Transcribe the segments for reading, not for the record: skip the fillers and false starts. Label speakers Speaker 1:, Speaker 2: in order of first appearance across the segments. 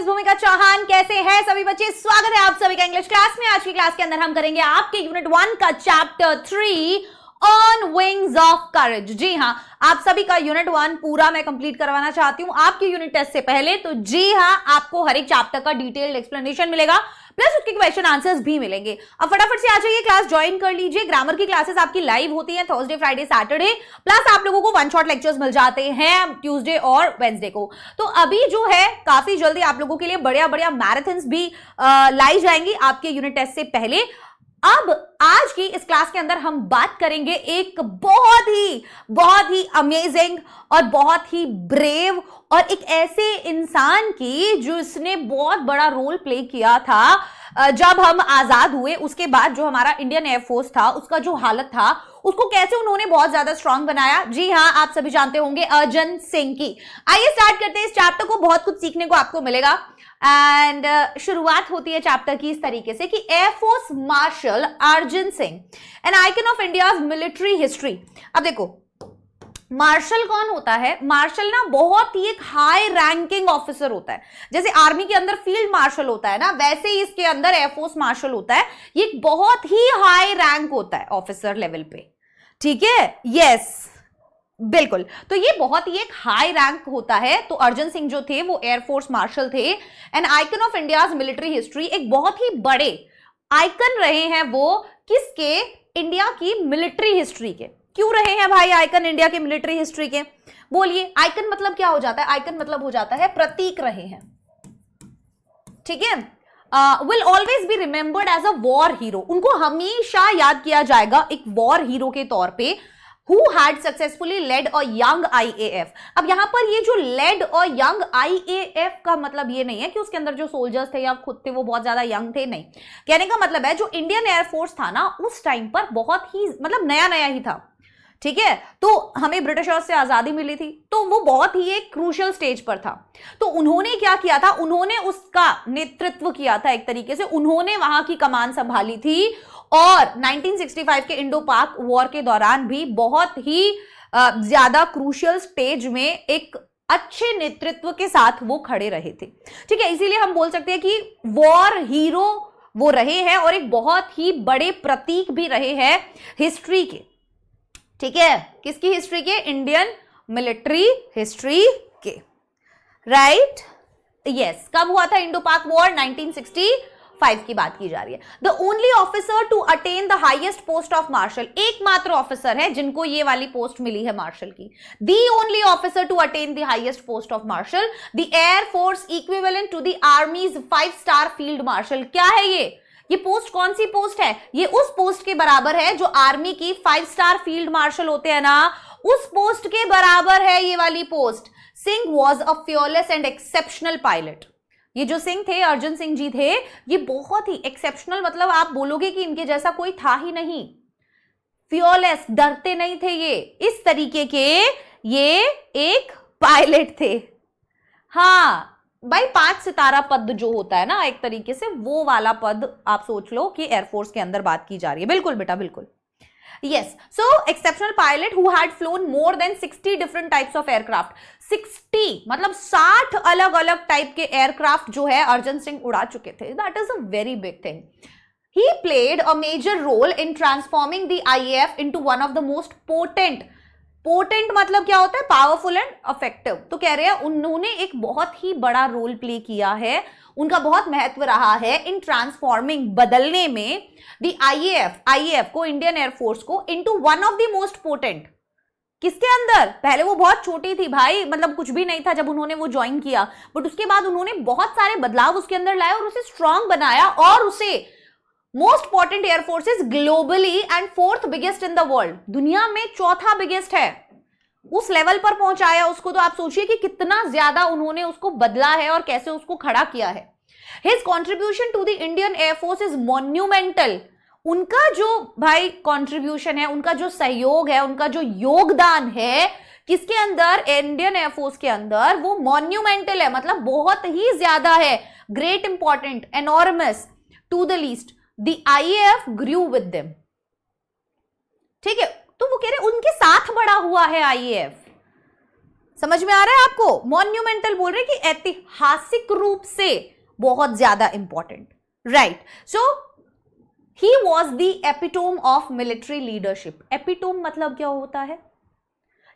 Speaker 1: भूमिका चौहान। कैसे हैं सभी बच्चे? स्वागत है आप सभी का इंग्लिश क्लास में। आज की क्लास के अंदर हम करेंगे आपके यूनिट 1 का chapter 3 on wings of courage. जी हाँ, आप सभी का यूनिट 1 पूरा मैं कंप्लीट करवाना चाहती हूं आपके यूनिट टेस्ट से पहले। तो जी हाँ, आपको हर एक चैप्टर का डिटेल्ड एक्सप्लेनेशन मिलेगा, प्लस उसके क्वेश्चन आंसर्स भी मिलेंगे। अब फटाफट से आ जाइए, क्लास ज्वाइन कर लीजिए। ग्रामर की क्लासेस आपकी लाइव होती हैं थर्सडे, फ्राइडे, सैटरडे, प्लस आप लोगों को वन शॉट लेक्चर्स मिल जाते हैं ट्यूसडे और वेंसडे को। तो अभी जो है काफी जल्दी आप लोगों के लिए बढ़िया बढ़िया मैराथन्स भी लाई जाएंगी आपके यूनिट टेस्ट से पहले। अब आज की इस क्लास के अंदर हम बात करेंगे एक बहुत ही अमेजिंग और बहुत ही ब्रेव और एक ऐसे इंसान की जिसने बहुत बड़ा रोल प्ले किया था जब हम आजाद हुए। उसके बाद जो हमारा इंडियन एयरफोर्स था उसका जो हालत था उसको कैसे उन्होंने बहुत ज्यादा स्ट्रांग बनाया। जी हाँ, आप सभी जानते होंगे अर्जन सिंह की। आइए स्टार्ट करते हैं इस चैप्टर को, बहुत कुछ सीखने को आपको मिलेगा। एंड शुरुआत होती है चैप्टर की इस तरीके से कि air force marshal Arjan Singh, an icon of India's military history. अब देखो, मार्शल कौन होता है? मार्शल ना बहुत ही एक हाई रैंकिंग ऑफिसर होता है। जैसे आर्मी के अंदर फील्ड मार्शल होता है ना, वैसे ही इसके अंदर एयरफोर्स मार्शल होता है। ये बहुत ही हाई रैंक होता है ऑफिसर लेवल पे, ठीक है? यस, बिल्कुल। तो ये बहुत ही एक हाई रैंक होता है। तो अर्जन सिंह जो थे वो एयरफोर्स मार्शल थे, N icon of India's military history. एक बहुत ही बड़े आइकन रहे हैं वो, किसके? इंडिया की मिलिट्री हिस्ट्री के। क्यों रहे हैं भाई आइकन इंडिया के मिलिट्री हिस्ट्री के? बोलिए, आइकन मतलब क्या हो जाता है? आइकन मतलब हो जाता है प्रतीक रहे हैं, ठीक है? Will always be remembered as a war hero. उनको हमेशा याद किया जाएगा एक वॉर हीरो के तौर पे, who had successfully led a young IAF। अब यहां पर ये जो led a young IAF का मतलब ये नहीं है कि उसके अंदर जो सोल्जर्स थे या खुद थे वो बहुत ज्यादा यंग थे, नहीं। कहने का मतलब है जो इंडियन एयरफोर्स था ना उस टाइम पर बहुत ही मतलब नया नया ही था, ठीक है? तो हमें ब्रिटिशर्स से आजादी मिली थी, तो वो बहुत ही एक क्रूशियल स्टेज पर था। तो उन्होंने क्या किया था? उन्होंने उसका नेतृत्व किया था एक तरीके से, उन्होंने वहां की कमान संभाली थी। और 1965 के इंडो पाक वॉर के दौरान भी बहुत ही ज्यादा क्रूशियल स्टेज में एक अच्छे नेतृत्व के साथ वो खड़े रहे थे, ठीक है? इसीलिए हम बोल सकते हैं कि वॉर हीरो वो रहे हैं और एक बहुत ही बड़े प्रतीक भी रहे हैं हिस्ट्री के, ठीक है? किसकी हिस्ट्री के? इंडियन मिलिट्री हिस्ट्री के, राइट? यस। कब हुआ था इंडो पाक वॉर? 1965 की बात की जा रही है। The only officer to attain the highest post of marshal, एकमात्र ऑफिसर है जिनको ये वाली पोस्ट मिली है मार्शल की। The only officer to attain the highest post of marshal, the air force equivalent to the army's five star field marshal. क्या है ये पोस्ट? कौन सी पोस्ट है? ये उस पोस्ट के बराबर है जो आर्मी की 5-स्टार फील्ड मार्शल होते हैं ना, उस पोस्ट के बराबर है ये वाली post. Singh was a fearless and exceptional pilot. ये जो सिंह थे, अर्जन सिंह जी थे, ये बहुत ही एक्सेप्शनल, मतलब आप बोलोगे कि इनके जैसा कोई था ही नहीं। फियरलेस, डरते नहीं थे ये, इस तरीके के ये एक पायलट थे। हाँ भाई, 5 सितारा पद जो होता है ना एक तरीके से, वो वाला पद आप सोच लो कि एयरफोर्स के अंदर बात की जा रही है। बिल्कुल बेटा, बिल्कुल। Yes, so exceptional pilot who had flown more than 60 different types of aircraft। 60 मतलब 60 अलग अलग टाइप के एयरक्राफ्ट जो है अर्जन सिंह उड़ा चुके थे। That is a very big thing. He played a major role in transforming the IAF into one of the most potent मतलब क्या होता है? Powerful and effective. तो कह रहे हैं उन्होंने एक बहुत ही बड़ा रोल प्ले किया है, उनका बहुत महत्व रहा है इन ट्रांसफॉर्मिंग, बदलने में द आईएएफ को, इंडियन एयरफोर्स को, into one of the most potent. किसके अंदर? पहले वो बहुत छोटी थी भाई, मतलब कुछ भी नहीं था जब उन्होंने वो ज्वाइन किया, बट उसके बाद उन्होंने बहुत सारे बदलाव उसके अंदर लाए और उसे स्ट्रांग बनाया और उसे most potent air forces globally and 4th biggest in the world, दुनिया में 4था बिगेस्ट है, उस लेवल पर पहुंचाया उसको। तो आप सोचिए कि कितना ज्यादा उन्होंने उसको बदला है और कैसे उसको खड़ा किया है। His contribution to the Indian Air Force is monumental। उनका जो भाई कंट्रीब्यूशन है, उनका जो सहयोग है, उनका जो योगदान है किसके अंदर? इंडियन एयरफोर्स के अंदर, वो मॉन्यूमेंटल है, मतलब बहुत ही ज्यादा है, great, important, enormous, to the least. The IAF grew with them, ठीक है? तो वो कह रहे उनके साथ बड़ा हुआ है IAF। समझ में आ रहा है आपको? मॉन्यूमेंटल बोल रहे कि ऐतिहासिक रूप से बहुत ज्यादा important, right? So he was the epitome of military leadership. Epitome मतलब क्या होता है?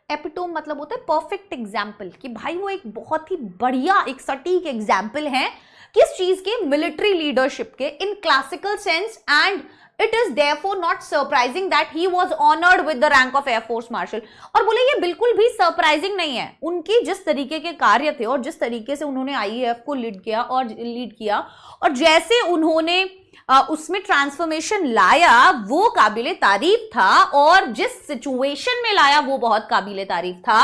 Speaker 1: एपिटोम मतलब होता है परफेक्ट एग्जाम्पल, कि भाई वो एक बहुत ही बढ़िया, एक सटीक एग्जाम्पल है किस चीज के? मिलिट्री लीडरशिप के, in classical sense, and it is therefore not surprising that he was honoured with the rank of air force marshal. और बोले ये बिल्कुल भी सरप्राइजिंग नहीं है, उनकी जिस तरीके के कार्य थे और जिस तरीके से उन्होंने आईएएफ को लीड किया और जैसे उन्होंने उसमें ट्रांसफॉर्मेशन लाया वो काबिले तारीफ था, और जिस सिचुएशन में लाया वो बहुत काबिले तारीफ था।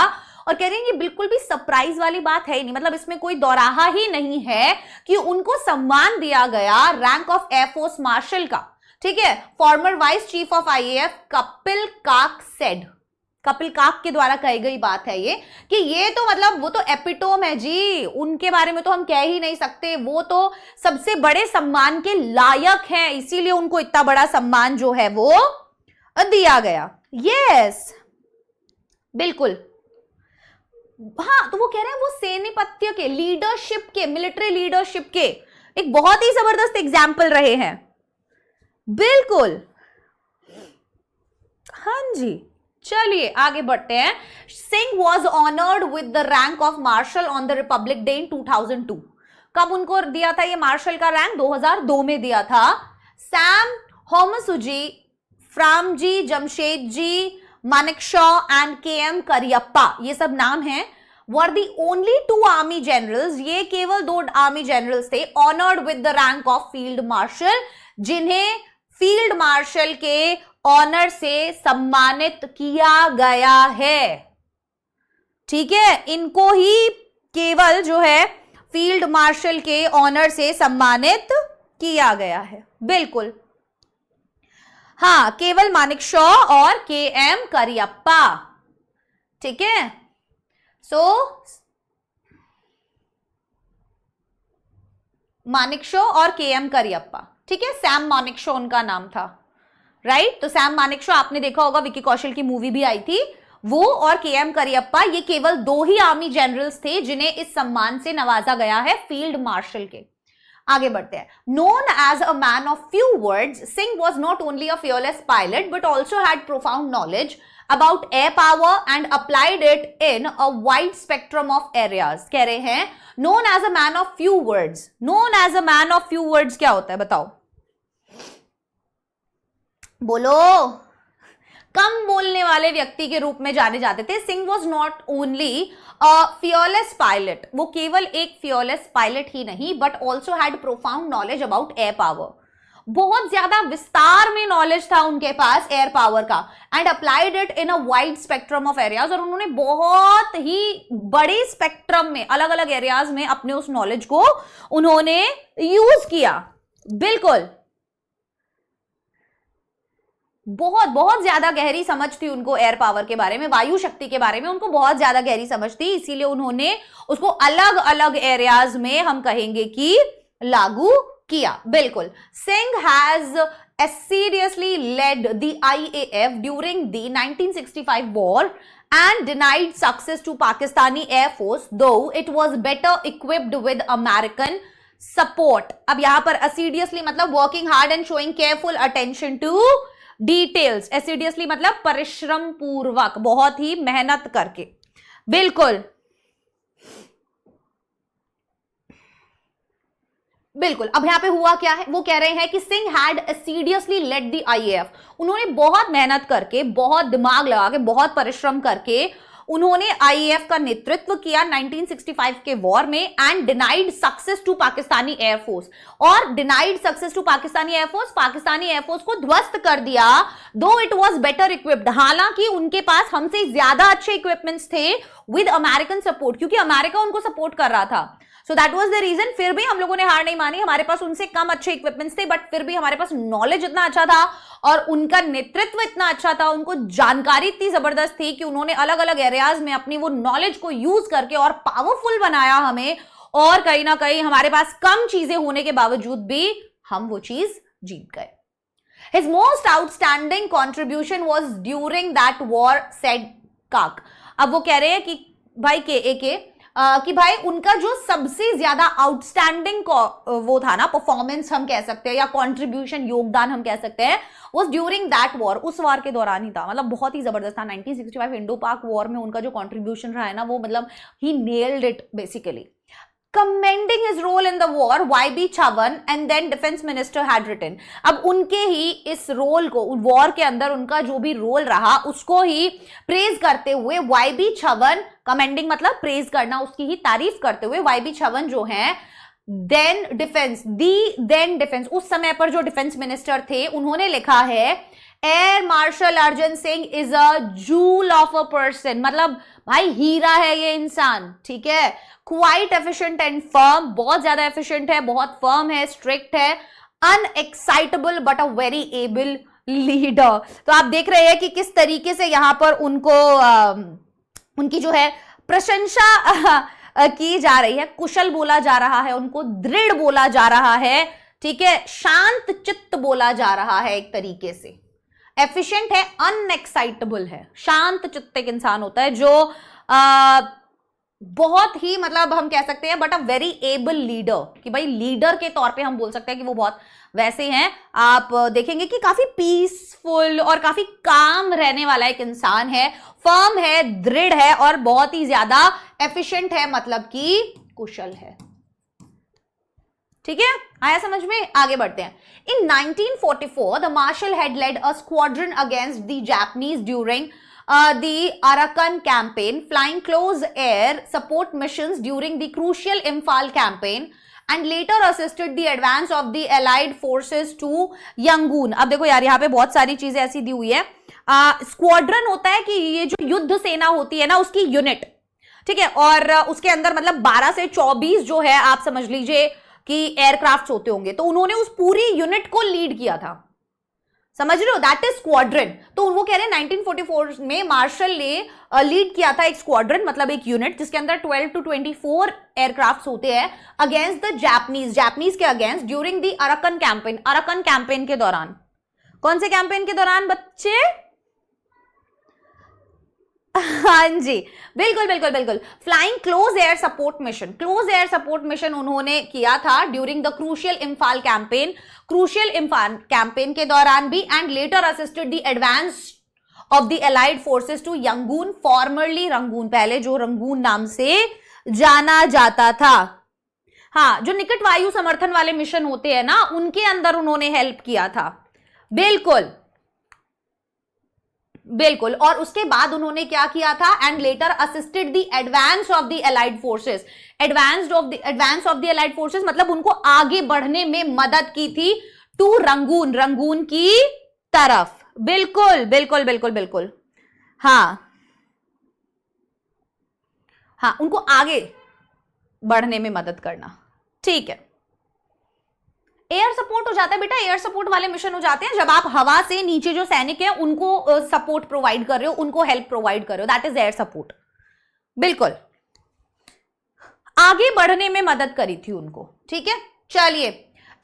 Speaker 1: और कह रहे हैं ये बिल्कुल भी सरप्राइज वाली बात है ही नहीं, मतलब इसमें कोई दोराहा ही नहीं है कि उनको सम्मान दिया गया रैंक ऑफ एयरफोर्स मार्शल का। ठीक है, farmer vice chief of IAF Kapil काक सेड, कपिल काक के द्वारा कही गई बात है ये, कि ये तो मतलब वो तो एपिटोम है जी, उनके बारे में तो हम कह ही नहीं सकते, वो तो सबसे बड़े सम्मान के लायक हैं, इसीलिए उनको इतना बड़ा सम्मान जो है वो दिया गया। यस, बिल्कुल। हाँ, तो वो कह रहे हैं वो सैन्यपत्य के, लीडरशिप के, मिलिट्री लीडरशिप के एक बहुत ही जबरदस्त एग्जाम्पल रहे हैं। बिल्कुल, हाँ जी। चलिए आगे बढ़ते हैं। Singh was honoured with the rank of marshal on the Republic Day in 2002। कब उनको दिया था ये मार्शल का रैंक? 2002 में दिया था। सैम होमसुजी, फ्रामजी जमशेदजी, मानेकशॉ एंड केएम करियप्पा, ये सब नाम हैं, were the only 2 army generals, ये केवल 2 आर्मी जनरल्स थे honoured with the rank of field marshal, जिन्हें फील्ड मार्शल के ऑनर से सम्मानित किया गया है। ठीक है, इनको ही केवल जो है फील्ड मार्शल के ऑनर से सम्मानित किया गया है। बिल्कुल, हाँ, केवल मानेकशॉ और केएम करियप्पा। ठीक है, सो मानेकशॉ और केएम करियप्पा। ठीक है, सैम मानेकशॉ उनका नाम था, राइट? तो सैम मानेकशॉ आपने देखा होगा, विकी कौशल की मूवी भी आई थी, वो और केएम करियप्पा, ये केवल 2 ही आर्मी जनरल्स थे जिन्हें इस सम्मान से नवाजा गया है, फील्ड मार्शल के। आगे बढ़ते हैं। Known as a man of few words, Singh was not only a fearless pilot but also had profound knowledge about air power and applied it in a wide spectrum of areas। कह रहे हैं known as a man of few words। known as a man of few words क्या होता है बताओ? बोलो। कम बोलने वाले व्यक्ति के रूप में जाने जाते थे। Singh was not only a fearless pilot, वो केवल एक फियरलेस पायलट ही नहीं, but also had profound knowledge about air power, बहुत ज्यादा विस्तार में नॉलेज था उनके पास एयर पावर का, and applied it in a wide spectrum of areas, और उन्होंने बहुत ही बड़े स्पेक्ट्रम में, अलग अलग एरियाज में अपने उस नॉलेज को उन्होंने यूज किया। बिल्कुल, बहुत बहुत ज्यादा गहरी समझ थी उनको एयर पावर के बारे में, वायु शक्ति के बारे में उनको बहुत ज्यादा गहरी समझ थी, इसीलिए उन्होंने उसको अलग अलग एरियाज में हम कहेंगे कि लागू किया। बिल्कुल, Singh has assiduously led the IAF during the 1965 war and denied success to Pakistani Air Force, though it was better equipped with American support। अब यहां पर assiduously मतलब working hard and showing careful attention to details। assiduously मतलब परिश्रम पूर्वक, बहुत ही मेहनत करके। बिल्कुल बिल्कुल। अब यहां पे हुआ क्या है, वो कह रहे हैं कि Singh had assiduously led the IAF, उन्होंने बहुत मेहनत करके, बहुत दिमाग लगा के, बहुत परिश्रम करके उन्होंने आईएएफ का नेतृत्व किया 1965 के वॉर में, and denied success to Pakistani air force, और denied success to Pakistani air force, Pakistani air force को ध्वस्त कर दिया, दो इट वाज बेटर इक्विप्ड, हालांकि उनके पास हमसे ज्यादा अच्छे इक्विपमेंट्स थे, विद अमेरिकन सपोर्ट, क्योंकि अमेरिका उनको सपोर्ट कर रहा था। So that was the reason. फिर भी हम लोगों ने हार नहीं मानी, हमारे पास उनसे कम अच्छे इक्विपमेंट्स थे, बट फिर भी हमारे पास नॉलेज इतना अच्छा था और उनका नेतृत्व इतना अच्छा था, उनको जानकारी इतनी जबरदस्त थी कि उन्होंने अलग अलग एरियाज में अपनी वो नॉलेज को यूज करके और पावरफुल बनाया हमें, और कहीं ना कहीं हमारे पास कम चीजें होने के बावजूद भी हम वो चीज जीत गए। His most outstanding contribution was during that war, said काक। अब वो कह रहे हैं कि भाई के कि भाई उनका जो सबसे ज्यादा आउटस्टैंडिंग वो था ना, परफॉर्मेंस हम कह सकते हैं या कंट्रीब्यूशन, योगदान हम कह सकते हैं, वो ड्यूरिंग दैट वॉर, उस वार के दौरान ही था। मतलब बहुत ही जबरदस्त था। 1965 इंडो पाक वॉर में उनका जो कंट्रीब्यूशन रहा है ना, वो मतलब ही nailed it basically. Commending his role in the war, YB Chavan and then defense minister had written. अब उनके ही इस रोल को, वॉर के अंदर उनका जो भी रोल रहा उसको ही प्रेज करते हुए YB Chavan, कमेंडिंग मतलब प्रेज करना, उसकी ही तारीफ करते हुए YB Chavan जो है देन डिफेंस, उस समय पर जो डिफेंस मिनिस्टर थे, उन्होंने लिखा है air marshal Arjan Singh is a jewel of a person, मतलब भाई हीरा है ये इंसान, ठीक है। क्वाइट एफिशिएंट एंड फर्म, बहुत ज्यादा एफिशिएंट है, बहुत फर्म है, स्ट्रिक्ट है, unexcitable but a very able leader. तो आप देख रहे हैं कि किस तरीके से यहां पर उनको उनकी जो है प्रशंसा की जा रही है, कुशल बोला जा रहा है, उनको दृढ़ बोला जा रहा है, ठीक है, शांत चित्त बोला जा रहा है एक तरीके से। एफिशिएंट है, अनएक्साइटेबल है, शांत चित्त एक इंसान होता है जो बहुत ही, मतलब हम कह सकते हैं but a very able leader, कि भाई लीडर के तौर पे हम बोल सकते हैं कि वो बहुत वैसे हैं। आप देखेंगे कि काफी पीसफुल और काफी काम रहने वाला एक इंसान है, फर्म है, दृढ़ है और बहुत ही ज्यादा एफिशिएंट है, मतलब कि कुशल है। ठीक है, आया समझ में? आगे बढ़ते हैं। In 1944 the marshal had led a squadron against the Japanese during the Arakan campaign, flying close air support missions during the crucial Imphal campaign and later assisted the advance of the allied forces to Yangon। अब देखो यार, यहाँ पे बहुत सारी चीजें ऐसी दी हुई है। स्क्वाड्रन होता है कि ये जो युद्ध सेना होती है ना, उसकी यूनिट, ठीक है, और उसके अंदर मतलब 12 से 24 जो है, आप समझ लीजिए कि एयरक्राफ्ट होते होंगे, तो उन्होंने उस पूरी यूनिट को लीड किया था, समझ रहे हो, दैट इज स्क्वाड्रन। तो वो कह रहे हैं 1944 में मार्शल ने लीड किया था एक स्क्वाड्रन, मतलब एक यूनिट जिसके अंदर 12 to 24 एयरक्राफ्ट होते हैं, अगेंस्ट द जापानीज के against during the Arakan campaign. Arakan campaign के दौरान, कौन से कैंपेन के दौरान बच्चे? हाँ जी, बिल्कुल बिल्कुल बिल्कुल, flying close air support mission, close air support mission उन्होंने किया था during the crucial Imphal campaign, crucial Imphal campaign के दौरान भी, and later assisted the advance of the allied forces to Yangon, formerly Rangoon, पहले जो रंगून नाम से जाना जाता था। हाँ, जो निकट वायु समर्थन वाले मिशन होते हैं ना, उनके अंदर उन्होंने हेल्प किया था, बिल्कुल बिल्कुल। और उसके बाद उन्होंने क्या किया था? And later assisted the advance of the allied forces, advance of the allied forces मतलब उनको आगे बढ़ने में मदद की थी, टू रंगून, रंगून की तरफ, बिल्कुल बिल्कुल बिल्कुल बिल्कुल। हाँ हाँ, उनको आगे बढ़ने में मदद करना, ठीक है। एयर सपोर्ट हो जाता है बेटा, एयर सपोर्ट वाले मिशन हो जाते हैं जब आप हवा से नीचे जो सैनिक हैं उनको सपोर्ट प्रोवाइड कर रहे हो, उनको हेल्प प्रोवाइड कर रहे हो, दैट इज एयर सपोर्ट, बिल्कुल। आगे बढ़ने में मदद करी थी उनको, ठीक है। चलिए,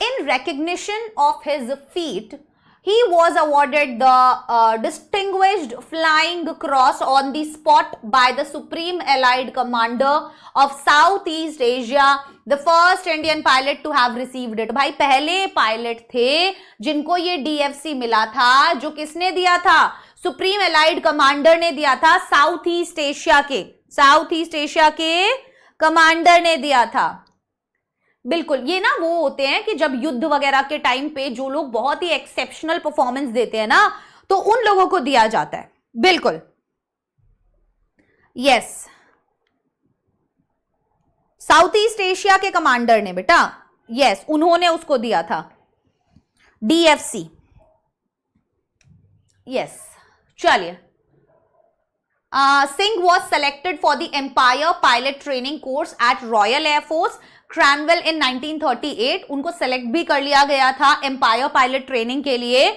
Speaker 1: इन recognition of his feat, he was awarded the Distinguished Flying Cross on the spot by the Supreme Allied Commander of Southeast Asia, the first Indian pilot to have received it। भाई पहले पायलट थे जिनको ये DFC मिला था, जो किसने दिया था? सुप्रीम एलाइड कमांडर ने दिया था, साउथ ईस्ट एशिया के कमांडर ने दिया था, बिल्कुल। ये ना वो होते हैं कि जब युद्ध वगैरह के टाइम पे जो लोग बहुत ही एक्सेप्शनल परफॉर्मेंस देते हैं ना, तो उन लोगों को दिया जाता है, बिल्कुल, यस। साउथ ईस्ट एशिया के कमांडर ने बेटा, यस, उन्होंने उसको दिया था DFC, यस। चलिए, Singh was selected for the Empire Pilot Training Course at Royal Air Force, Cranwell in 1938। उनको सेलेक्ट भी कर लिया गया था एम्पायर पायलट ट्रेनिंग के लिए,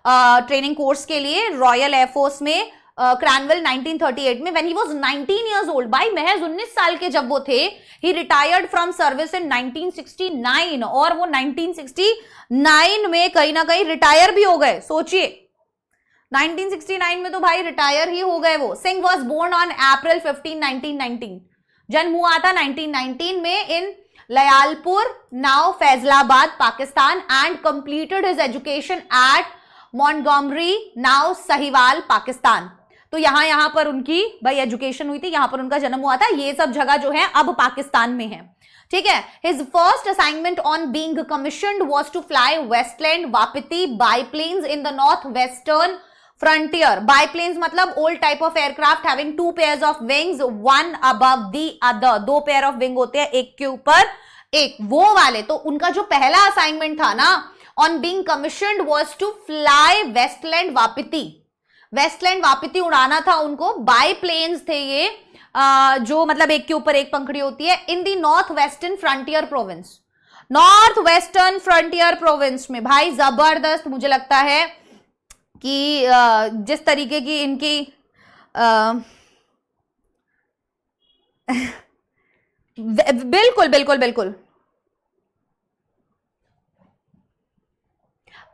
Speaker 1: ट्रेनिंग कोर्स के लिए रॉयल एयरफोर्स में, क्रैनवेल 1938 में। When he was 19 years old, भाई महज 19 साल के जब वो थे, ही रिटायर्ड फ्रॉम सर्विस इन 1969, और वो 1969 में कहीं ना कहीं रिटायर भी हो गए, सोचिए, 1969 में तो भाई रिटायर ही हो गए वो। Singh was born on April 15, 1919। जन्म हुआ था 1919 में in Lyallpur, now Faisalabad, Pakistan, and completed his education at Montgomery, now Sahiwal, Pakistan. तो यहां पर उनकी भाई एजुकेशन हुई थी, यहां पर उनका जन्म हुआ था। ये सब जगह जो है अब पाकिस्तान में है, ठीक है। His first assignment on being commissioned was to fly Westland Wapiti biplanes in the North Western Frontier. Biplanes मतलब old type of aircraft having 2 pairs of wings, one above the other. 2 pair of wing होते हैं, एक के ऊपर एक, वो वाले। तो उनका जो पहला असाइनमेंट था ना, on being commissioned was to fly Westland Wapiti. Westland Wapiti उड़ाना था उनको। बाईप्लेन्स थे ये, जो मतलब एक के ऊपर एक पंखड़ी होती है, in the North Western Frontier Province. North Western Frontier Province में भाई जबरदस्त मुझे लगता है कि जिस तरीके की इनकी बिल्कुल बिल्कुल बिल्कुल,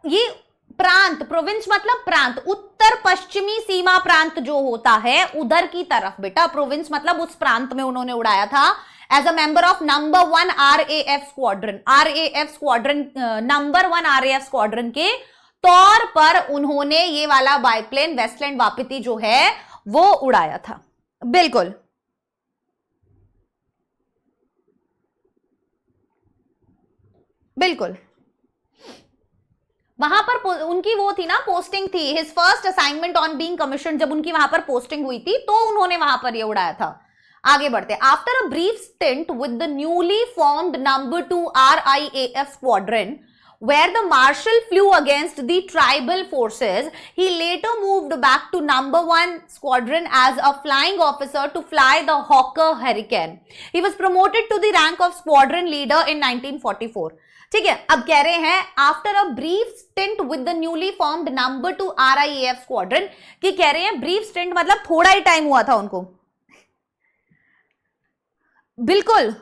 Speaker 1: ये प्रांत, प्रोविंस मतलब प्रांत, उत्तर पश्चिमी सीमा प्रांत जो होता है उधर की तरफ बेटा। प्रोविंस मतलब उस प्रांत में उन्होंने उड़ाया था as a member of number 1 RAF squadron. RAF squadron, number 1 RAF squadron के तौर पर उन्होंने ये वाला बाईप्लेन वेस्टलैंड वापिति जो है वो उड़ाया था। बिल्कुल बिल्कुल, वहां पर उनकी वो थी ना, पोस्टिंग थी। His first assignment on being commission, जब उनकी वहां पर पोस्टिंग हुई थी तो उन्होंने वहां पर ये उड़ाया था। आगे बढ़ते, after a brief stint with the newly formed number 2 RIAF squadron where the marshal flew against the tribal forces, he later moved back to number 1 squadron as a flying officer to fly the Hawker Hurricane. He was promoted to the rank of squadron leader in 1944. ठीक है, अब कह रहे हैं after a brief stint with the newly formed number 2 RIAF squadron, कि कह रहे हैं ब्रीफ स्टिंट मतलब थोड़ा ही टाइम हुआ था उनको। बिल्कुल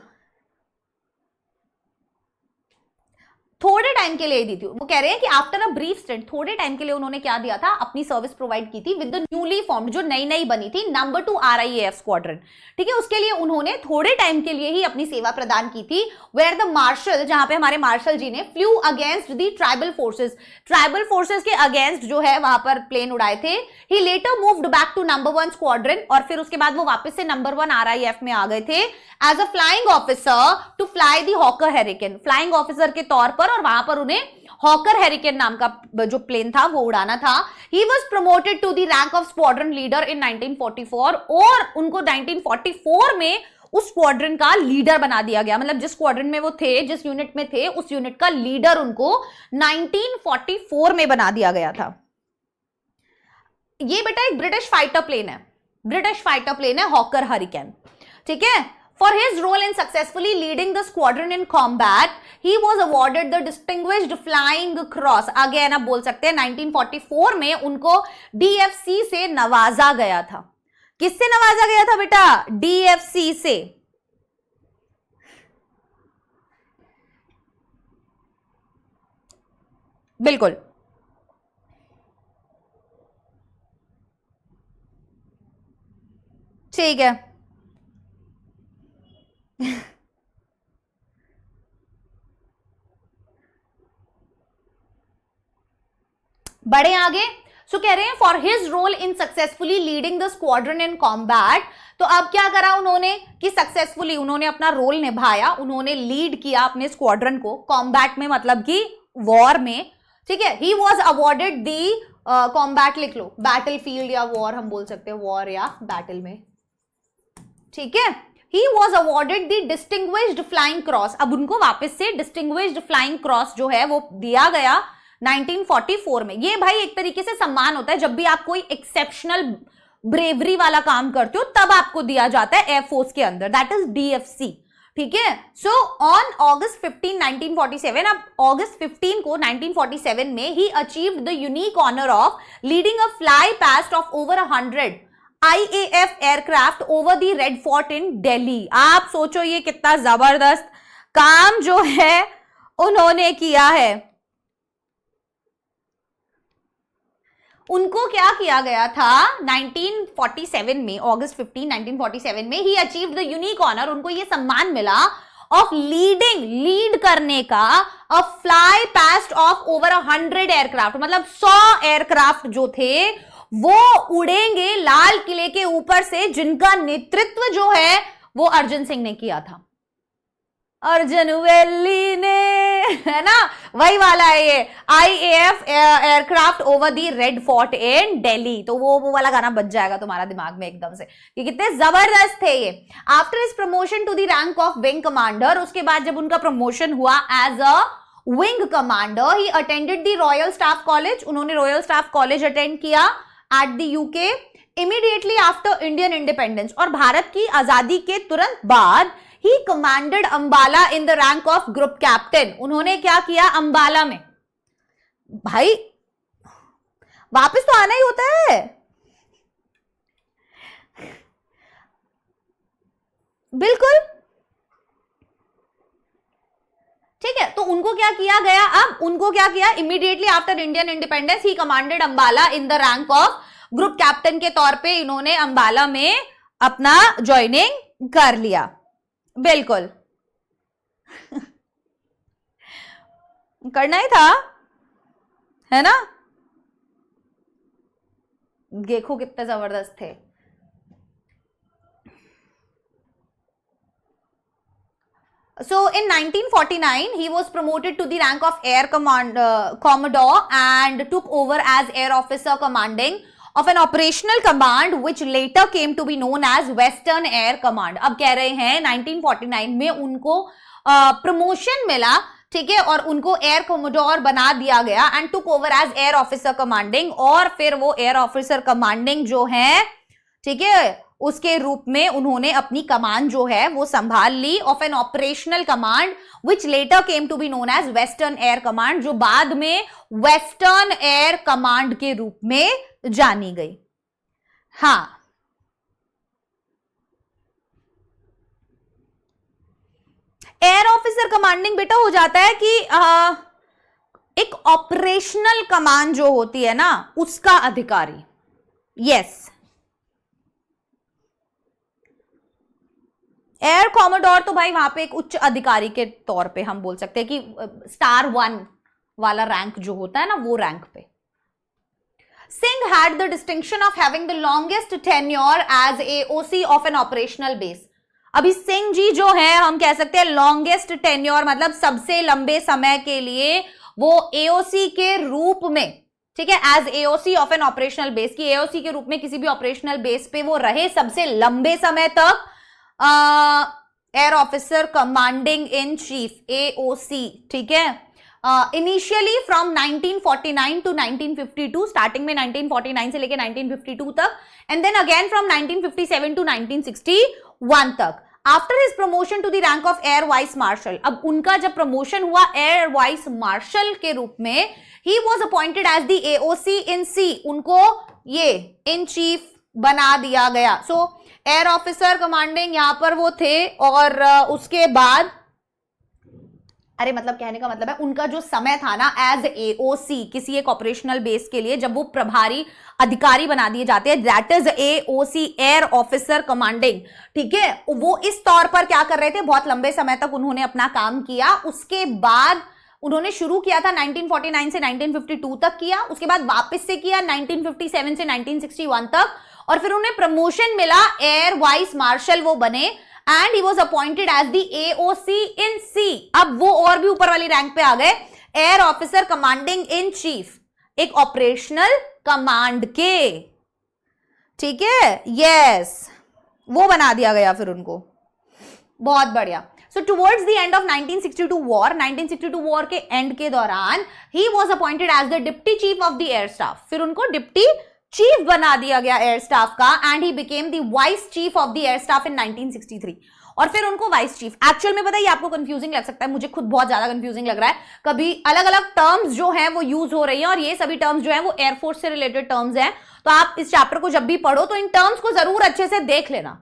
Speaker 1: थोड़े टाइम के लिए दी थी। वो कह रहे हैं कि आफ्टर अ ब्रीफ स्टिंट, थोड़े टाइम के लिए उन्होंने क्या दिया था, अपनी सर्विस प्रोवाइड की थी विद द न्यूली फॉर्म्ड, जो नई नई बनी थी नंबर 2 RIAF स्क्वाड्रन। ठीक है, उसके लिए उन्होंने थोड़े टाइम के लिए ही अपनी सेवा प्रदान की थी। वेयर द मार्शल, जहां पे हमारे मार्शल जी ने flew against the tribal forces, tribal forces के अगेंस्ट जो है वहां पर प्लेन उड़ाए थे। He later moved back to number 1 squadron, और फिर उसके बाद वो वापस से नंबर 1 RIAF में आ गए थे as a flying officer to fly the Hawker Hurricane, flying officer के तौर पर, और वहां पर उन्हें हॉकर हेरिकेन नाम का जो प्लेन था वो उड़ाना था। He was promoted to the rank of squadron leader in 1944, और उनको 1944 में उस स्क्वाड्रन का लीडर बना दिया गया। मतलब जिस स्क्वाड्रन में वो थे, जिस यूनिट में थे, उस यूनिट का लीडर उनको 1944 में बना दिया गया था। ये बेटा एक ब्रिटिश फाइटर प्लेन है, ब्रिटिश फाइटर प्लेन है हॉकर हरिकेन। ठीक है, for his role in successfully leading the squadron in combat, he was awarded the Distinguished Flying Cross. Again आप बोल सकते हैं 1944 में उनको DFC से नवाजा गया था। किससे नवाजा गया था बेटा? DFC से। बिल्कुल ठीक है। बड़े आगे, सो कह रहे हैं for his role in successfully leading the squadron in combat. तो अब क्या करा उन्होंने कि सक्सेसफुली उन्होंने अपना रोल निभाया, उन्होंने लीड किया अपने स्क्वाड्रन को कॉम्बैट में, मतलब कि वॉर में। ठीक है, he was awarded the combat, लिख लो बैटल फील्ड या वॉर, हम बोल सकते हैं वॉर या बैटल में। ठीक है, He was awarded the Distinguished Flying Cross। अब उनको वापस से Distinguished Flying Cross जो है वो दिया गया 1944 में। ये भाई एक तरीके से सम्मान होता है, जब भी आप कोई एक्सेप्शनल ब्रेवरी वाला काम करते हो तब आपको दिया जाता है एयरफोर्स के अंदर, दैट इज DFC। ठीक है, सो ऑन August 15, 1947, अब August 15 को 1947 में he achieved the unique honour of leading a fly past of over 100 IAF aircraft over the Red Fort in Delhi. आप सोचो ये कितना जबरदस्त काम जो है उन्होंने किया है। उनको क्या किया गया था 1947 में, अगस्त 15 1947 में he achieved the unique honour, उनको ये सम्मान मिला ऑफ लीड करने का अ fly past of over 100 aircraft, मतलब 100 एयरक्राफ्ट जो थे वो उड़ेंगे लाल किले के ऊपर से, जिनका नेतृत्व जो है वो अर्जुन सिंह ने किया था। अर्जुन वेली ने, है ना, वही वाला है ये, IAF aircraft over the Red Fort in Delhi. तो वो वाला गाना बज जाएगा तुम्हारा दिमाग में एकदम से कि कितने जबरदस्त थे ये। After his promotion to the rank of wing commander, उसके बाद जब उनका प्रमोशन हुआ as a wing commander, he attended the Royal Staff College, उन्होंने रॉयल स्टाफ कॉलेज अटेंड किया at the UK immediately after Indian independence, और भारत की आजादी के तुरंत बाद he commanded Ambala in the rank of group captain. उन्होंने क्या किया अंबाला में, भाई वापस तो आना ही होता है, बिल्कुल ठीक है। तो उनको क्या किया गया, अब उनको क्या किया, immediately after Indian independence he commanded Ambala in the rank of group captain के तौर पे इन्होंने अंबाला में अपना ज्वाइनिंग कर लिया। बिल्कुल करना ही था, है ना, देखो कितने जबरदस्त थे। So in 1949 he was promoted to the rank of air commodore and took over as air officer commanding of an operational command which later came to be known as Western Air Command। अब कह रहे हैं 1949 में उनको promotion मिला, ठीक है, और उनको एयर कमोडोर बना दिया गया and took over as air officer commanding, और फिर वो एयर ऑफिसर कमांडिंग जो है, ठीक है, उसके रूप में उन्होंने अपनी कमान जो है वो संभाल ली of an operational command which later came to be known as Western Air Command, जो बाद में वेस्टर्न एयर कमांड के रूप में जानी गई। हाँ, एयर ऑफिसर कमांडिंग बेटा हो जाता है कि एक ऑपरेशनल कमांड जो होती है ना उसका अधिकारी। यस, एयर कॉमोडोर तो भाई वहां पे एक उच्च अधिकारी के तौर पे हम बोल सकते हैं कि स्टार 1 वाला रैंक जो होता है ना वो रैंक पे। Singh had the distinction of having the longest tenure as AOC of an operational base. अभी सिंह जी जो है हम कह सकते हैं लॉन्गेस्ट टेन्योर, मतलब सबसे लंबे समय के लिए वो AOC के रूप में, ठीक है, as AOC of an operational base, की AOC के रूप में किसी भी ऑपरेशनल बेस पे वो रहे सबसे लंबे समय तक air officer commanding in chief AOC, ठीक है। इनिशियली फ्रॉम 1949 टू 1952, स्टार्टिंग में 1949 से लेके 1952 तक, and then again from 1957 to 1961 तक। After his promotion to the rank of air vice marshal, अब उनका जब प्रमोशन हुआ एयर वाइस मार्शल के रूप में, he was appointed as the AOC in C, उनको ये इन चीफ बना दिया गया। सो एयर ऑफिसर कमांडिंग यहां पर वो थे, और उसके बाद, अरे मतलब कहने का मतलब है उनका जो समय था ना एज AOC किसी एक ऑपरेशनल बेस के लिए, जब वो प्रभारी अधिकारी बना दिए जाते हैं, that is AOC air officer commanding, ठीक है। वो इस तौर पर क्या कर रहे थे, बहुत लंबे समय तक उन्होंने अपना काम किया। उसके बाद उन्होंने शुरू किया था 1949 से 1952 तक किया, उसके बाद वापस से किया 1957 से 1961 तक, और फिर उन्हें प्रमोशन मिला, एयर वाइस मार्शल वो बने, and he was appointed as the AOC in C। अब वो और भी ऊपर वाली रैंक पे आ गए, air officer commanding in chief, एक ऑपरेशनल कमांड के, ठीक है, यस, वो बना दिया गया फिर उनको। बहुत बढ़िया। So towards the end of 1962 war, 1962 war के एंड के दौरान he was appointed as the deputy chief of the air staff, फिर उनको डिप्टी चीफ बना दिया गया एयर स्टाफ का, and he became the vice chief of the air staff in 1963, और फिर उनको वाइस चीफ। एक्चुअल में पता है आपको कंफ्यूजिंग लग सकता है, मुझे खुद बहुत ज्यादा कंफ्यूजिंग लग रहा है, कभी अलग अलग टर्म्स जो हैं वो यूज हो रही हैं, और ये सभी टर्म्स जो हैं वो एयरफोर्स से रिलेटेड टर्म्स हैं, तो आप इस चैप्टर को जब भी पढ़ो तो इन टर्म्स को जरूर अच्छे से देख लेना,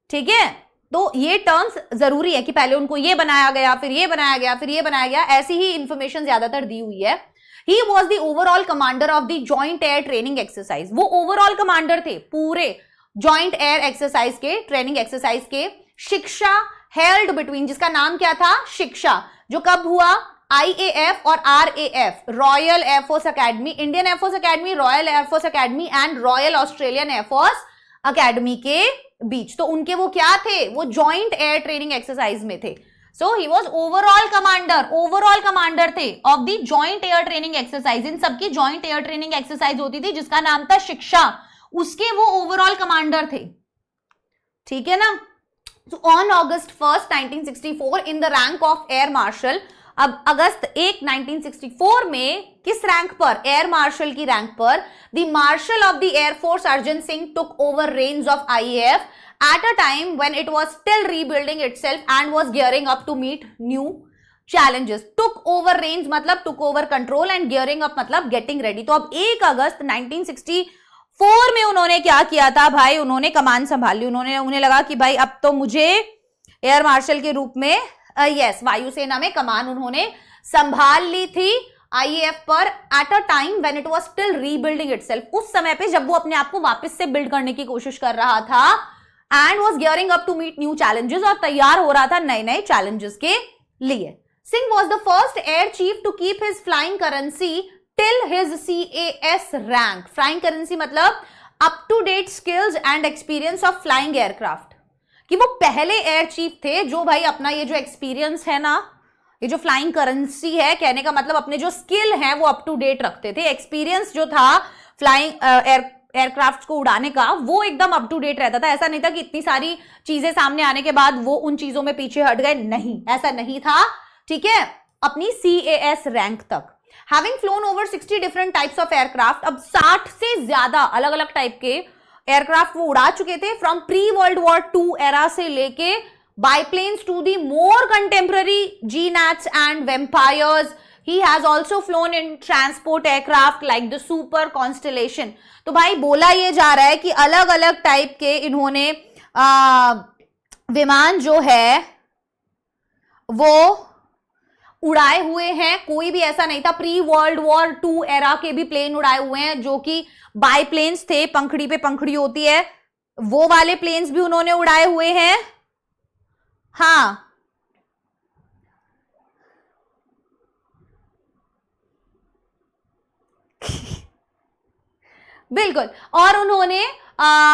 Speaker 1: ठीक है। तो ये टर्म्स जरूरी है कि पहले उनको ये बनाया गया, फिर ये बनाया गया, फिर ये बनाया गया, ऐसी ही इंफॉर्मेशन ज्यादातर दी हुई है। He was the overall commander of the joint air training exercise, वो ओवरऑल कमांडर थे पूरे जॉइंट एयर एक्सरसाइज के, ट्रेनिंग एक्सरसाइज के। शिक्षा हेल्ड बिटवीन, जिसका नाम क्या था, शिक्षा, जो कब हुआ, IAF और RAF, royal air force academy, Indian air force academy, royal air force academy and royal Australian air force academy के बीच। तो उनके वो क्या थे, वो जॉइंट एयर ट्रेनिंग एक्सरसाइज में थे। So he was overall commander थे of the joint air training exercise. इन सबकी जॉइंट एयर ट्रेनिंग एक्सरसाइज होती थी जिसका नाम था शिक्षा, उसके वो ओवरऑल कमांडर थे, ठीक है ना। So on August 1st, 1964 in the rank of Air Marshal, अब अगस्त 1, 1964 में किस रैंक पर, एयर मार्शल की रैंक पर, the marshal of the air force Arjan Singh took over reins of IAF at a time when it was still rebuilding itself and was gearing up to meet new challenges. took over range मतलब took over control and gearing up मतलब getting ready। तो अब 1 अगस्त 1964 में उन्होंने क्या किया था भाई, उन्होंने कमान संभाली, उन्हें लगा कि भाई अब तो मुझे एयर मार्शल के रूप में यस वायुसेना में कमान उन्होंने संभाल ली थी IAF पर, at a time when it was still rebuilding itself, उस समय पे जब वो अपने आप को वापस से बिल्ड करने की कोशिश कर रहा था, and was gearing up to meet new challenges, और तैयार हो रहा था नए नए चैलेंजेस के लिए। Singh was the first air chief to keep his flying currency till his CAS rank. Flying currency मतलब up to date skills and experience of flying aircraft, कि वो पहले एयर चीफ थे जो भाई अपना ये जो एक्सपीरियंस है ना, ये जो फ्लाइंग करेंसी है, कहने का मतलब अपने जो स्किल है वो अप टू डेट रखते थे, एक्सपीरियंस जो था फ्लाइंग एयरक्राफ्ट को उड़ाने का वो एकदम अप टू डेट रहता था। ऐसा नहीं था कि इतनी सारी चीजें सामने आने के बाद वो उन चीजों में पीछे हट गए, नहीं, ऐसा नहीं था, ठीक है, अपनी CAS रैंक तक। Having phloem over 60 different types of aircraft, अब 60 से ज्यादा अलग अलग टाइप के एयरक्राफ्ट वो उड़ा चुके थे, from pre world war 2 era से लेके biplanes to the more contemporary GNATs and Vampires. He has also flown in transport aircraft like the Super Constellation। तो भाई बोला ये जा रहा है कि अलग अलग टाइप के इन्होंने विमान जो है वो उड़ाए हुए हैं, कोई भी ऐसा नहीं था। प्री वर्ल्ड वॉर 2 एरा के भी प्लेन उड़ाए हुए हैं जो कि बाइप्लेन्स थे, पंखड़ी पे पंखड़ी होती है, वो वाले प्लेन्स भी उन्होंने उड़ाए हुए हैं। हाँ, बिल्कुल, और उन्होंने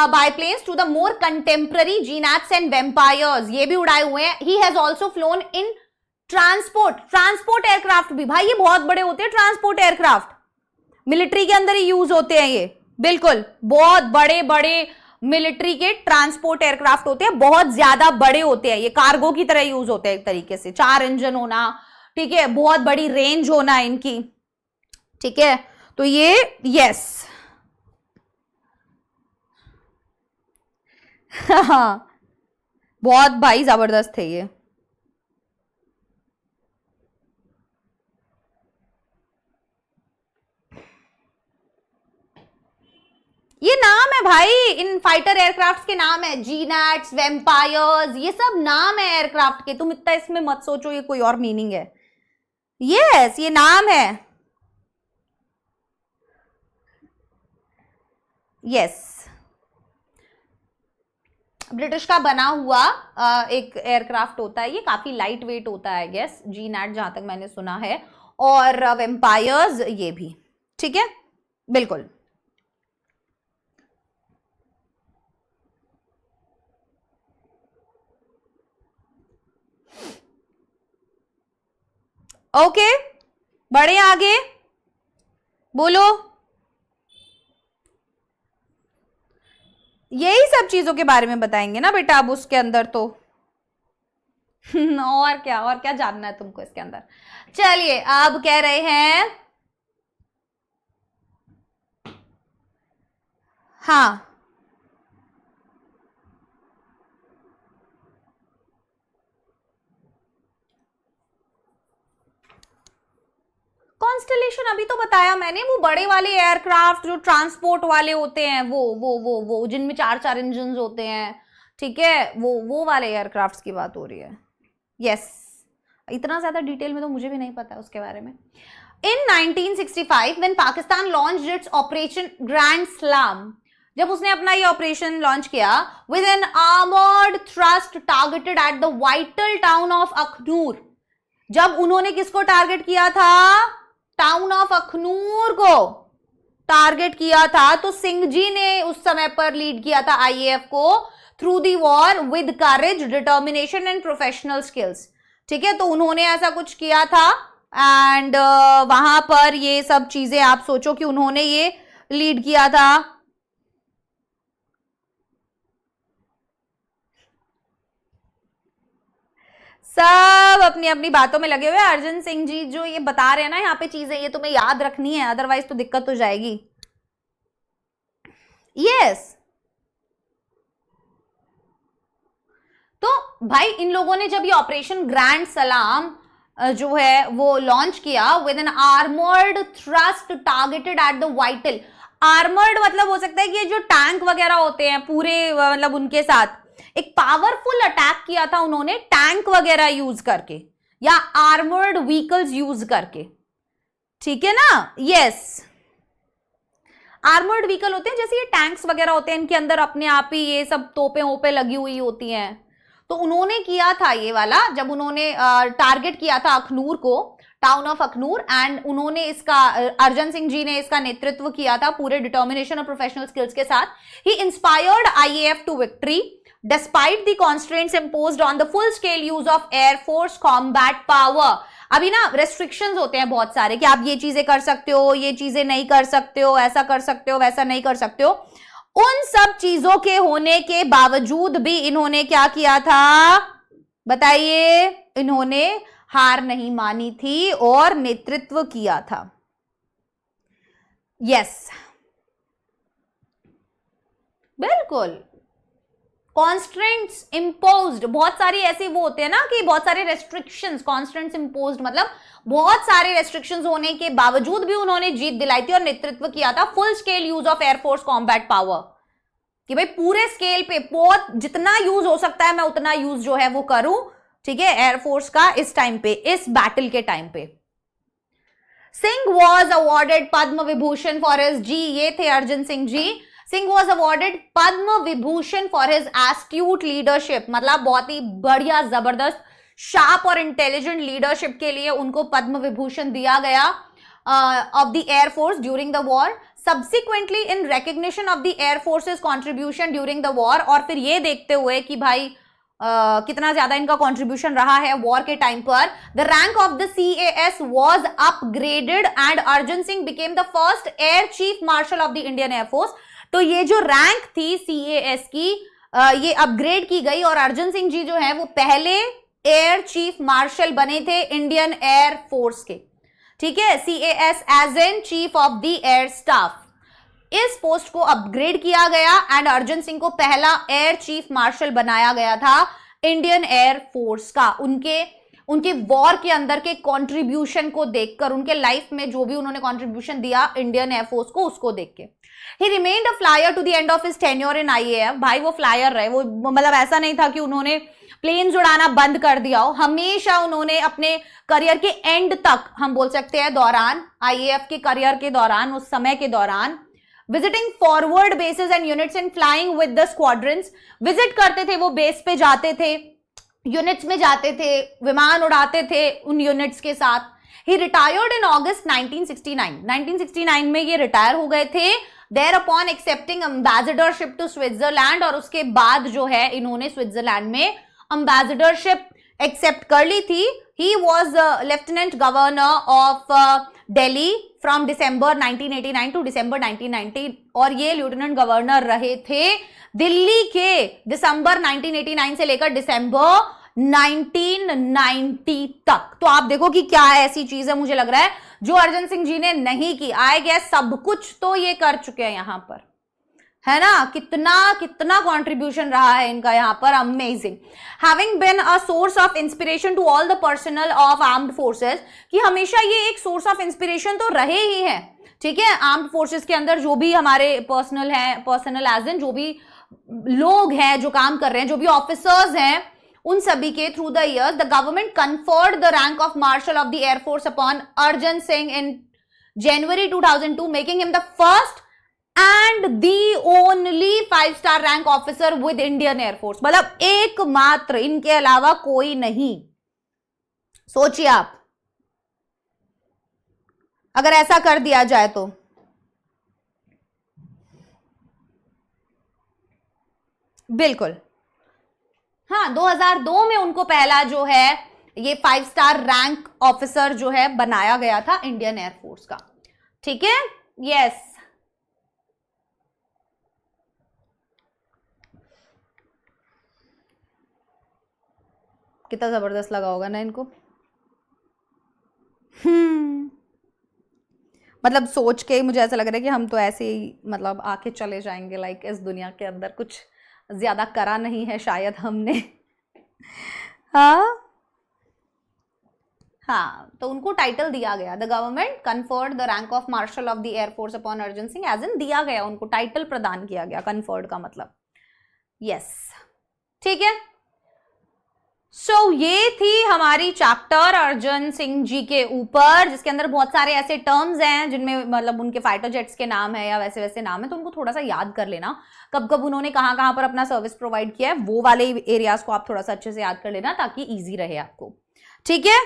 Speaker 1: biplanes to the more contemporary GNATs and Vampires ये भी उड़ाए हुए हैं। He has also flown in transport aircraft भी, भाई ये बहुत बड़े होते हैं ट्रांसपोर्ट एयरक्राफ्ट, मिलिट्री के अंदर ही यूज होते हैं ये, बिल्कुल बहुत बड़े बड़े मिलिट्री के ट्रांसपोर्ट एयरक्राफ्ट होते हैं, बहुत ज्यादा बड़े होते हैं, ये कार्गो की तरह यूज होते हैं एक तरीके से, 4 इंजन होना, ठीक है, बहुत बड़ी रेंज होना इनकी, ठीक है। तो ये यस बहुत भाई जबरदस्त थे ये नाम है भाई, इन फाइटर एयरक्राफ्ट के नाम है, GNATs, वेम्पायर्स, ये सब नाम है एयरक्राफ्ट के, तुम इतना इसमें मत सोचो ये कोई और मीनिंग है, यस ये नाम है, यस ब्रिटिश का बना हुआ एक एयरक्राफ्ट होता है, ये काफी लाइट वेट होता है, गेस GNAT जहां तक मैंने सुना है, और वेम्पायर्स ये भी, ठीक है, बिल्कुल। ओके बढ़े आगे, बोलो। यही सब चीजों के बारे में बताएंगे ना बेटा अब उसके अंदर तो और क्या जानना है तुमको इसके अंदर। चलिए अब कह रहे हैं, हाँ कॉन्स्टलेशन अभी तो बताया मैंने, वो बड़े वाले एयरक्राफ्ट जो ट्रांसपोर्ट वाले होते हैं, वो जिनमें 4 इंजन होते हैं, ठीक है, वो वाले एयरक्राफ्ट की बात हो रही है, यस। इतना ज्यादा डिटेल में तो मुझे भी नहीं पता है उसके बारे में। In 1965 when Pakistan launched its Operation Grand Slam, जब उसने अपना ये ऑपरेशन लॉन्च किया with an armored thrust targeted at the vital town of Akhnoor, जब उन्होंने किसको टारगेट किया था? टाउन ऑफ अखनूर को टारगेट किया था। तो सिंह जी ने उस समय पर लीड किया था आईएएफ को through the war with courage, determination and professional skills. ठीक है, तो उन्होंने ऐसा कुछ किया था एंड वहां पर ये सब चीजें आप सोचो कि उन्होंने ये लीड किया था। सब अपनी अपनी बातों में लगे हुए। अर्जन सिंह जी जो ये बता रहे हैं ना यहाँ पे चीजें, ये तुम्हें याद रखनी है, अदरवाइज तो दिक्कत हो जाएगी। यस तो भाई इन लोगों ने जब ये ऑपरेशन ग्रैंड सलाम जो है वो लॉन्च किया with an armoured thrust targeted at the vital. Armoured मतलब हो सकता है कि ये जो टैंक वगैरह होते हैं पूरे, मतलब उनके साथ एक पावरफुल अटैक किया था उन्होंने टैंक वगैरह यूज करके या आर्मर्ड व्हीकल्स यूज करके। ठीक है ना? यस, आर्मर्ड व्हीकल होते हैं जैसे ये टैंक्स वगैरह होते हैं, इनके अंदर अपने आप ही ये सब तोपें ओपे लगी हुई होती हैं। तो उन्होंने किया था ये वाला, जब उन्होंने टारगेट किया था अखनूर को, टाउन ऑफ अखनूर, एंड उन्होंने इसका अर्जन सिंह जी ने इसका नेतृत्व किया था पूरे डिटर्मिनेशन और प्रोफेशनल स्किल्स के साथ। He inspired IAF to victory despite the constraints imposed on the full scale use of air force combat power। अभी ना रेस्ट्रिक्शंस होते हैं बहुत सारे कि आप ये चीजें कर सकते हो, ये चीजें नहीं कर सकते हो, ऐसा कर सकते हो, वैसा नहीं कर सकते हो। उन सब चीजों के होने के बावजूद भी इन्होंने क्या किया था बताइए? इन्होंने हार नहीं मानी थी और नेतृत्व किया था। यस, बिल्कुल। कॉन्स्टेंट्स इम्पोज्ड, बहुत सारी ऐसे वो होते हैं ना कि बहुत सारे रेस्ट्रिक्शंस, कॉन्स्टेंट्स इम्पोज्ड मतलब बहुत सारे रेस्ट्रिक्शंस होने के बावजूद भी उन्होंने जीत दिलाई थी और नेतृत्व किया था full scale use of air force combat power, कि भाई पूरे स्केल पे बहुत जितना यूज हो सकता है मैं उतना यूज जो है वो करूं। ठीक है, एयरफोर्स का इस टाइम पे, इस बैटल के टाइम पे। Singh was awarded Padma Vibhushan for his, जी ये थे Arjan Singh ji. Singh was awarded Padma Vibhushan for his astute leadership, मतलब बहुत ही बढ़िया जबरदस्त शार्प और इंटेलिजेंट लीडरशिप के लिए उनको पद्म विभूषण दिया गया of the air force during the war. Subsequently in recognition of the air forces contribution during the war, और फिर ये देखते हुए कि भाई कितना ज्यादा इनका कॉन्ट्रीब्यूशन रहा है वॉर के टाइम पर, the rank of the CAS was upgraded and Arjan Singh became the first air chief marshal of the Indian air force. तो ये जो रैंक थी CAS की ये अपग्रेड की गई और अर्जन सिंह जी जो है वो पहले एयर चीफ मार्शल बने थे इंडियन एयर फोर्स के। ठीक है, CAS as an chief of the air staff, इस पोस्ट को अपग्रेड किया गया एंड अर्जन सिंह को पहला एयर चीफ मार्शल बनाया गया था इंडियन एयर फोर्स का। उनके वॉर के अंदर के कंट्रीब्यूशन को देखकर, उनके लाइफ में जो भी उन्होंने कंट्रीब्यूशन दिया इंडियन एयर फोर्स को, उसको देख के। He remained a flyer to the end of his tenure in IAF। भाई वो फ्लायर रहे, वो मतलब ऐसा नहीं था कि उन्होंने प्लेन्स उड़ाना बंद कर दिया हो, हमेशा उन्होंने अपने करियर के एंड तक, हम बोल सकते हैं दौरान, IAF के करियर के दौरान, उस समय के दौरान, visiting forward basis and units and flying with the squadrons, visit करते थे, वो बेस पे जाते थे, यूनिट्स में जाते थे, विमान उड़ाते थे उन यूनिट्स के साथ। He retired in August 1969। 1969 में ये रिटायर हो गए थे, thereupon accepting ambassadorship to Switzerland, और उसके बाद जो है इन्होंने स्विट्जरलैंड में ambassadorship एक्सेप्ट कर ली थी। He was lieutenant governor of Delhi from December 1989 to December 1990, और ये लेफ्टिनेंट गवर्नर रहे थे दिल्ली के दिसंबर 1989 से लेकर दिसंबर 1990 तक। तो आप देखो कि क्या ऐसी चीज है, मुझे लग रहा है जो अर्जन सिंह जी ने नहीं की, आए गए सब कुछ तो ये कर चुके हैं यहां पर, है ना? कितना कंट्रीब्यूशन रहा है इनका यहाँ पर, amazing. Having been a source of inspiration to all the personnel of armed forces, कि हमेशा ये एक सोर्स ऑफ इंस्पिरेशन तो रहे ही है। ठीक है, आर्म्ड फोर्सेस के अंदर जो भी हमारे पर्सनल एज इन जो भी लोग हैं जो काम कर रहे हैं, जो भी ऑफिसर्स हैं, उन सभी के through the years the government conferred the rank of marshal of the air force upon Arjan Singh in January 2002, making him the first and the only 5-star rank officer with Indian Air Force. मतलब एकमात्र, इनके अलावा कोई नहीं. सोचिए आप, अगर ऐसा कर दिया जाए तो. बिल्कुल हाँ, 2002 में उनको पहला जो है ये 5-स्टार रैंक ऑफिसर जो है बनाया गया था इंडियन एयरफोर्स का. ठीक है, यस. कितना जबरदस्त लगा होगा ना इनको. मतलब सोच के मुझे ऐसा लग रहा है कि हम तो ऐसे ही मतलब आके चले जाएंगे, लाइक इस दुनिया के अंदर कुछ ज्यादा करा नहीं है शायद हमने. हाँ, तो उनको टाइटल दिया गया, the government conferred the rank of marshal of the air force upon Arjan Singh, as in दिया गया, उनको टाइटल प्रदान किया गया. कन्फर्ड का मतलब यस. ठीक है, सो ये थी हमारी चैप्टर अर्जन सिंह जी के ऊपर, जिसके अंदर बहुत सारे ऐसे टर्म्स हैं जिनमें मतलब उनके फाइटर जेट्स के नाम है या वैसे वैसे नाम है, तो उनको थोड़ा सा याद कर लेना. कब कब उन्होंने कहाँ कहाँ पर अपना सर्विस प्रोवाइड किया है, वो वाले एरियाज को आप थोड़ा सा अच्छे से याद कर लेना ताकि इजी रहे आपको. ठीक है,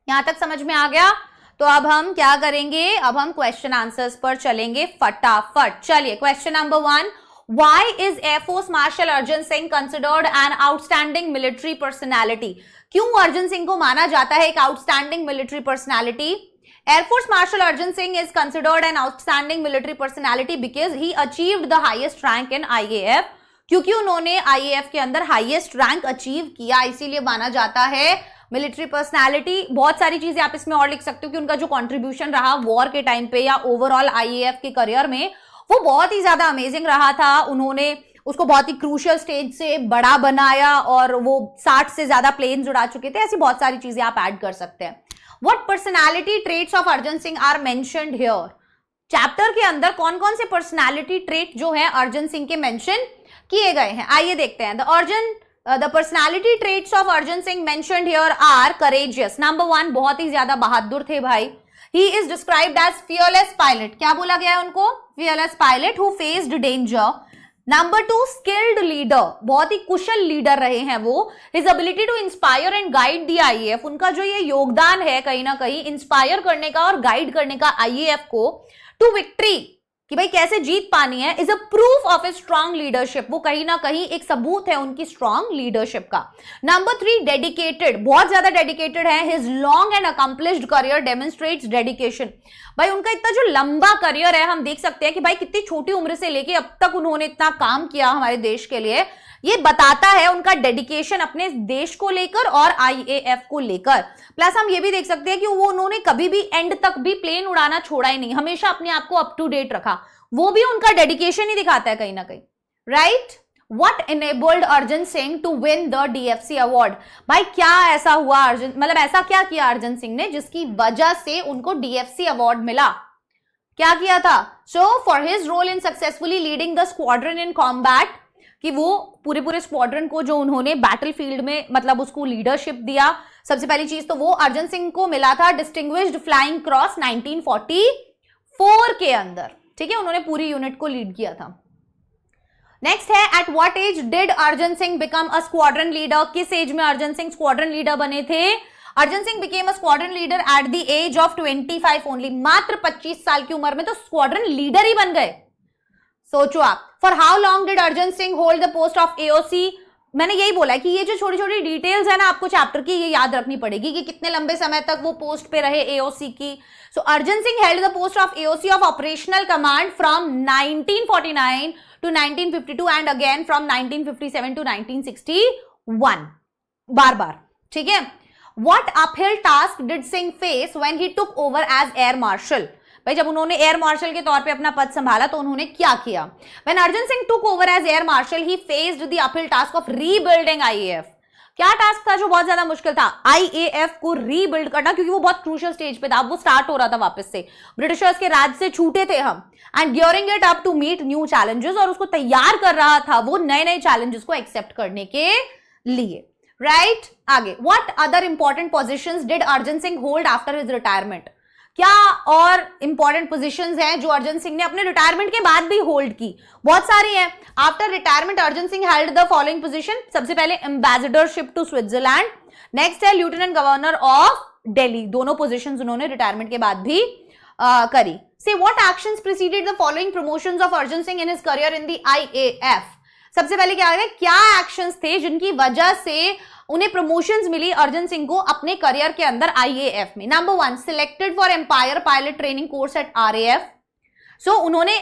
Speaker 1: यहां तक समझ में आ गया. तो अब हम क्या करेंगे, अब हम क्वेश्चन आंसर्स पर चलेंगे फटाफट. चलिए, question number 1, Why is Air Force Marshal Arjan Singh considered an outstanding military personality? क्यों अर्जन सिंह को माना जाता है एक outstanding military personality? Air Force Marshal Arjan Singh is considered an outstanding military personality because he achieved the highest rank in IAF. क्योंकि उन्होंने IAF के अंदर हाईएस्ट रैंक अचीव किया, इसीलिए माना जाता है मिलिट्री पर्सनैलिटी. बहुत सारी चीजें आप इसमें और लिख सकते हो कि उनका जो कॉन्ट्रीब्यूशन रहा वॉर के टाइम पे या ओवरऑल IAF के करियर में, वो बहुत ही ज्यादा अमेजिंग रहा था. उन्होंने उसको बहुत ही क्रूशियल स्टेज से बड़ा बनाया और वो 60 से ज्यादा प्लेन्स उड़ा चुके थे. ऐसी बहुत सारी चीजें आप ऐड कर सकते हैं. What personality traits of Arjan Singh are mentioned here? Chapter के अंदर कौन कौन से पर्सनालिटी ट्रेट जो है अर्जन सिंह के मेंशन किए गए हैं, आइए देखते हैं. The personality traits of Arjan Singh mentioned here are courageous. Number 1, बहुत ही ज्यादा बहादुर थे भाई. He is described as fearless pilot. क्या बोला गया है उनको? Fearless pilot who faced danger. Number 2, skilled leader. बहुत ही कुशल लीडर रहे हैं वो. His ability to inspire and guide the IAF. उनका जो ये योगदान है कहीं ना कहीं इंस्पायर करने का और गाइड करने का IAF को to victory, कि भाई कैसे जीत पानी है, is a proof of a strong leadership. वो कहीं ना कहीं एक सबूत है उनकी स्ट्रॉन्ग लीडरशिप का. Number 3, dedicated. बहुत ज्यादा डेडिकेटेड है. His long and accomplished career demonstrates dedication. भाई उनका इतना जो लंबा करियर है, हम देख सकते हैं कि भाई कितनी छोटी उम्र से लेके अब तक उन्होंने इतना काम किया हमारे देश के लिए. ये बताता है उनका डेडिकेशन अपने देश को लेकर और IAF को लेकर. प्लस हम ये भी देख सकते हैं कि वो उन्होंने कभी भी एंड तक भी प्लेन उड़ाना छोड़ा ही नहीं, हमेशा अपने आप को अप टू डेट रखा. वो भी उनका डेडिकेशन ही दिखाता है कहीं ना कहीं, right? What enabled Arjan Singh to win the DFC award? भाई क्या ऐसा हुआ अर्जन, मतलब ऐसा क्या किया अर्जन सिंह ने जिसकी वजह से उनको DFC अवार्ड मिला? क्या किया था? So for his role in successfully leading the squadron in combat, कि वो पूरे स्क्वाड्रन को जो उन्होंने बैटलफील्ड में मतलब उसको लीडरशिप दिया. सबसे पहली चीज तो वो अर्जन सिंह को मिला था डिस्टिंग्विश्ड फ्लाइंग क्रॉस 1944 के अंदर. ठीक है, उन्होंने पूरी यूनिट को लीड किया था. नेक्स्ट है, at what age did Arjan Singh become a squadron leader? किस एज में अर्जन सिंह स्क्वाड्रन लीडर बने थे? Arjan Singh became a squadron leader at the age of 25 only. मात्र 25 साल की उम्र में तो स्क्वाड्रन लीडर ही बन गए. सोचो आप. For how long did Arjan Singh hold the post of AOC? मैंने यही बोला है कि ये जो छोटी छोटी डिटेल्स है ना आपको चैप्टर की, ये याद रखनी पड़ेगी कि कितने लंबे समय तक वो पोस्ट पे रहे AOC की. So Arjan Singh held the post of AOC of operational command from 1949 to 1952 and again from 1957 to 1961. बार. ठीक है. What uphill task did Singh face when he took over as air marshal? भाई जब उन्होंने एयर मार्शल के तौर पे अपना पद संभाला तो उन्होंने क्या किया? When Arjan Singh took over as air marshal he faced the uphill task of rebuilding IAF. क्या टास्क था जो बहुत ज्यादा मुश्किल था? IAF को रीबिल्ड करना, क्योंकि वो बहुत क्रूशियल स्टेज पे था. वो स्टार्ट हो रहा था वापस से, ब्रिटिशर्स के राज से छूटे थे हम, and gearing it up to meet new challenges, और उसको तैयार कर रहा था वो नए नए चैलेंजेस को एक्सेप्ट करने के लिए, राइट। आगे, what other important positions did Arjan Singh hold after his retirement? क्या और इंपॉर्टेंट पोजीशंस हैं जो अर्जन सिंह ने अपने रिटायरमेंट के बाद भी होल्ड की? बहुत सारी हैं। After retirement Arjan Singh held the following position. सबसे पहले एम्बेसडरशिप टू स्विट्जरलैंड, नेक्स्ट है लेफ्टिनेंट गवर्नर ऑफ दिल्ली। दोनों पोजीशंस उन्होंने रिटायरमेंट के बाद भी करी। से what actions preceded the following promotions of Arjan Singh in his career in the IAF? सबसे पहले क्या एक्शंस थे जिनकी वजह से उन्हें प्रमोशंस मिली अर्जन सिंह को अपने करियर के अंदर आईएएफ में? Number 1, selected for empire pilot training course at RAF. So उन्होंने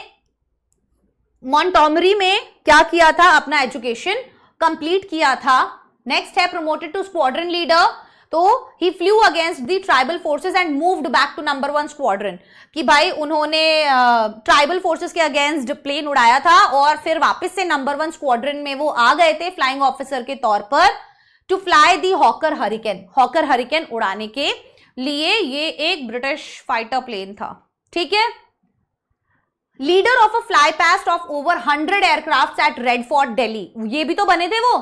Speaker 1: मॉन्टोमरी में क्या किया था? अपना एजुकेशन कंप्लीट किया था। नेक्स्ट है प्रमोटेड टू स्क्वाड्रन लीडर, तो he flew against the tribal forces and moved back to number 1 squadron, कि भाई उन्होंने ट्राइबल फोर्सेस के अगेंस्ट प्लेन उड़ाया था और फिर वापस से नंबर 1 स्क्वाड्रन में वो आ गए थे फ्लाइंग ऑफिसर के तौर पर, to fly the Hawker Hurricane. Hawker Hurricane उड़ाने के लिए ये एक ब्रिटिश फाइटर प्लेन था, ठीक है। Leader of a fly past of over 100 aircraft at Red Fort Delhi, ये भी तो बने थे वो,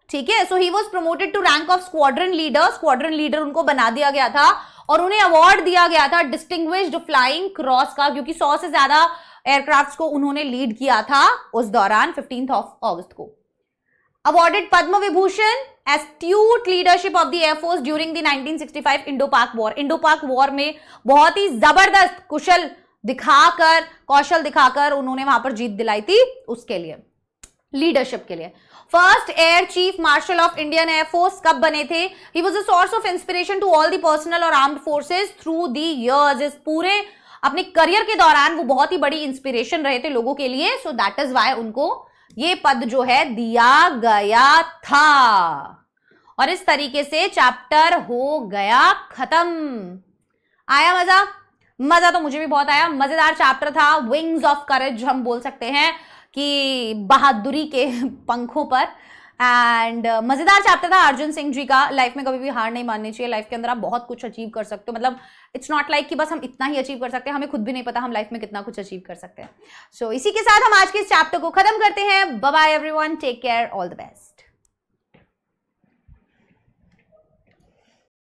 Speaker 1: ठीक है। So he was promoted to rank of squadron leader. Squadron leader उनको बना दिया गया था और उन्हें अवार्ड दिया गया था डिस्टिंग्विश्ड फ्लाइंग क्रॉस का, क्योंकि 100 से ज्यादा एयरक्राफ्ट्स को उन्होंने लीड किया था उस दौरान 15 अगस्त को। Awarded Padma Vibhushan astute leadership of the air force during the 1965 Indo पाक वॉर। इंडो पाक वॉर में बहुत ही जबरदस्त कौशल दिखाकर उन्होंने वहां पर जीत दिलाई थी, उसके लिए, लीडरशिप के लिए। First air chief marshal of Indian air force कब बने थे? He was a source of inspiration to all the personnel और armed forces through the years. इस पूरे अपने करियर के दौरान वो बहुत ही बड़ी इंस्पिरेशन रहे थे लोगों के लिए। सो दैट इज वाई उनको ये पद जो है दिया गया था। और इस तरीके से चैप्टर हो गया खत्म। आया मजा? मजा तो मुझे भी बहुत आया। मजेदार चैप्टर था, विंग्स ऑफ करेज हम बोल सकते हैं कि बहादुरी के पंखों पर। एंड मजेदार चैप्टर था अर्जुन सिंह जी का। लाइफ में कभी भी हार नहीं माननी चाहिए। लाइफ के अंदर आप बहुत कुछ अचीव कर सकते हो। मतलब इट्स नॉट लाइक कि बस हम इतना ही अचीव कर सकते हैं, हमें खुद भी नहीं पता हम लाइफ में कितना कुछ अचीव कर सकते हैं। सो इसी के साथ हम आज के इस चैप्टर को खत्म करते हैं। Bye bye everyone, take care, all the best.